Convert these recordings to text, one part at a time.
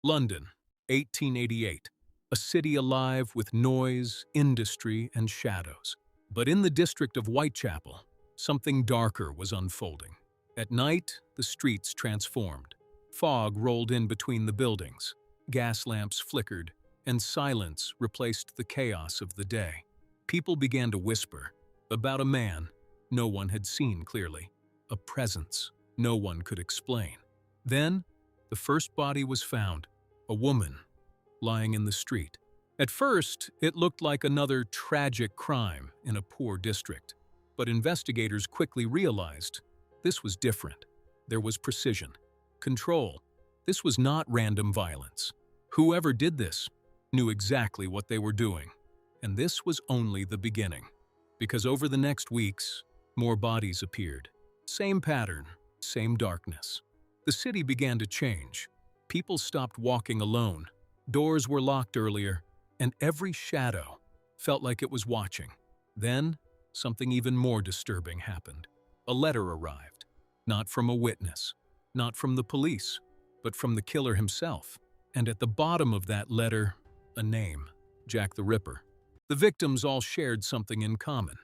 London, 1888. A city alive with noise, industry, and shadows. But in the district of Whitechapel, something darker was unfolding. At night, the streets transformed. Fog rolled in between the buildings. Gas lamps flickered, and silence replaced the chaos of the day. People began to whisper about a man no one had seen clearly, a presence no one could explain. Then, the first body was found, a woman lying in the street. At first, it looked like another tragic crime in a poor district, but investigators quickly realized this was different. There was precision, control. This was not random violence. Whoever did this knew exactly what they were doing. And this was only the beginning, because over the next weeks, more bodies appeared. Same pattern, same darkness. The city began to change. People stopped walking alone. Doors were locked earlier, and every shadow felt like it was watching. Then, something even more disturbing happened. A letter arrived, not from a witness, not from the police, but from the killer himself. And at the bottom of that letter, a name, Jack the Ripper. The victims all shared something in common.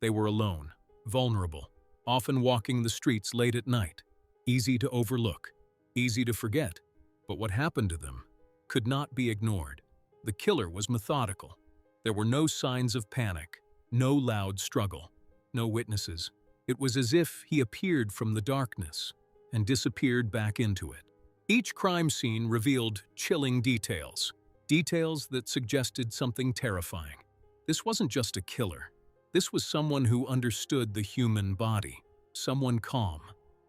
They were alone, vulnerable, often walking the streets late at night. Easy to overlook, easy to forget. But what happened to them could not be ignored. The killer was methodical. There were no signs of panic, no loud struggle, no witnesses. It was as if he appeared from the darkness and disappeared back into it. Each crime scene revealed chilling details, details that suggested something terrifying. This wasn't just a killer. This was someone who understood the human body, someone calm,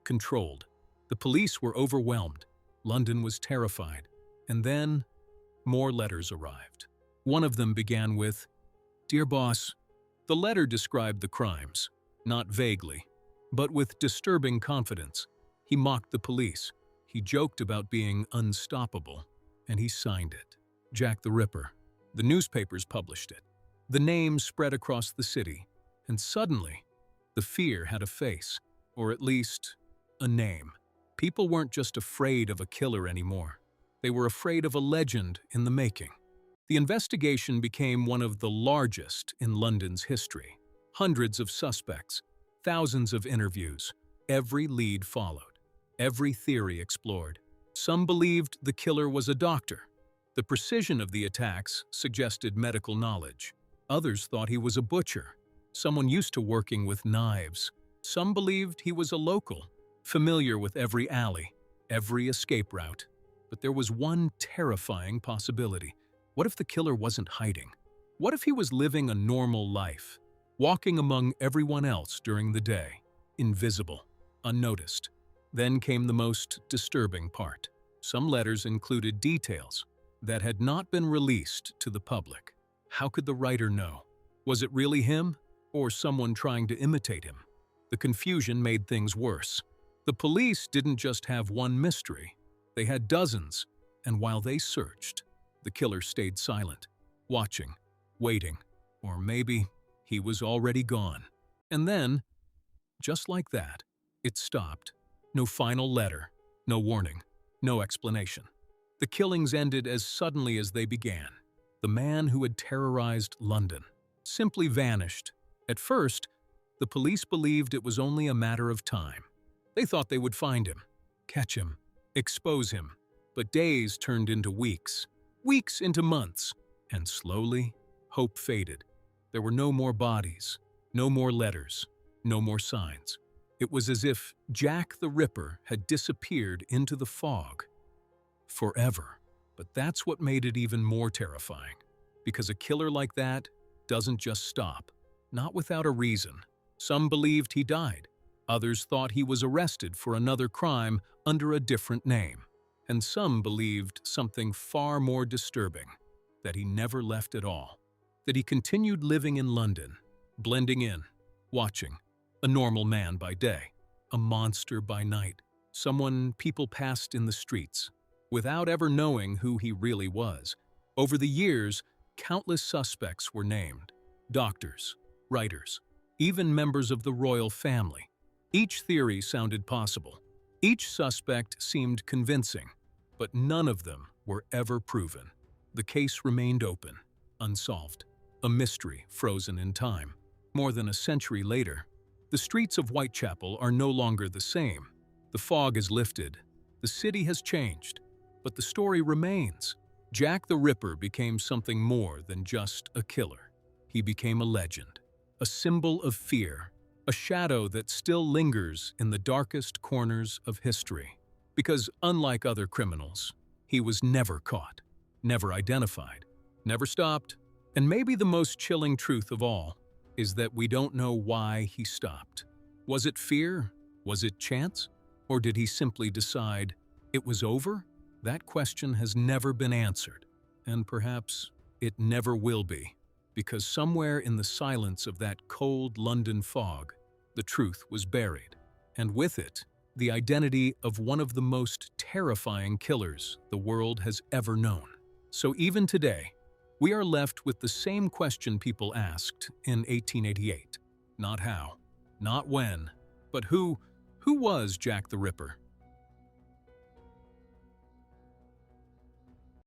controlled. The police were overwhelmed. London was terrified. And then, more letters arrived. One of them began with, "Dear Boss." The letter described the crimes, not vaguely, but with disturbing confidence. He mocked the police. He joked about being unstoppable, and he signed it. Jack the Ripper. The newspapers published it. The name spread across the city, and suddenly, the fear had a face, or at least, a name. People weren't just afraid of a killer anymore. They were afraid of a legend in the making. The investigation became one of the largest in London's history. Hundreds of suspects, thousands of interviews. Every lead followed. Every theory explored. Some believed the killer was a doctor. The precision of the attacks suggested medical knowledge. Others thought he was a butcher, someone used to working with knives. Some believed he was a local, familiar with every alley, every escape route. But there was one terrifying possibility. What if the killer wasn't hiding? What if he was living a normal life, walking among everyone else during the day, invisible, unnoticed? Then came the most disturbing part. Some letters included details that had not been released to the public. How could the writer know? Was it really him, or someone trying to imitate him? The confusion made things worse. The police didn't just have one mystery. They had dozens, and while they searched, the killer stayed silent, watching, waiting, or maybe he was already gone. And then, just like that, it stopped. No final letter, no warning, no explanation. The killings ended as suddenly as they began. The man who had terrorized London simply vanished. At first, the police believed it was only a matter of time. They thought they would find him, catch him, expose him. But days turned into weeks, weeks into months, and slowly, hope faded. There were no more bodies, no more letters, no more signs. It was as if Jack the Ripper had disappeared into the fog forever. But that's what made it even more terrifying, because a killer like that doesn't just stop, not without a reason. Some believed he died. Others thought he was arrested for another crime under a different name. And some believed something far more disturbing, that he never left at all, that he continued living in London, blending in, watching, a normal man by day, a monster by night, someone people passed in the streets, without ever knowing who he really was. Over the years, countless suspects were named, doctors, writers, even members of the royal family. Each theory sounded possible. Each suspect seemed convincing, but none of them were ever proven. The case remained open, unsolved, a mystery frozen in time. More than a century later, the streets of Whitechapel are no longer the same. The fog is lifted, the city has changed, but the story remains. Jack the Ripper became something more than just a killer. He became a legend, a symbol of fear, a shadow that still lingers in the darkest corners of history. Because unlike other criminals, he was never caught, never identified, never stopped. And maybe the most chilling truth of all is that we don't know why he stopped. Was it fear? Was it chance? Or did he simply decide it was over? That question has never been answered, and perhaps it never will be, because somewhere in the silence of that cold London fog, the truth was buried, and with it, the identity of one of the most terrifying killers the world has ever known. So even today, we are left with the same question people asked in 1888. Not how, not when, but who was Jack the Ripper?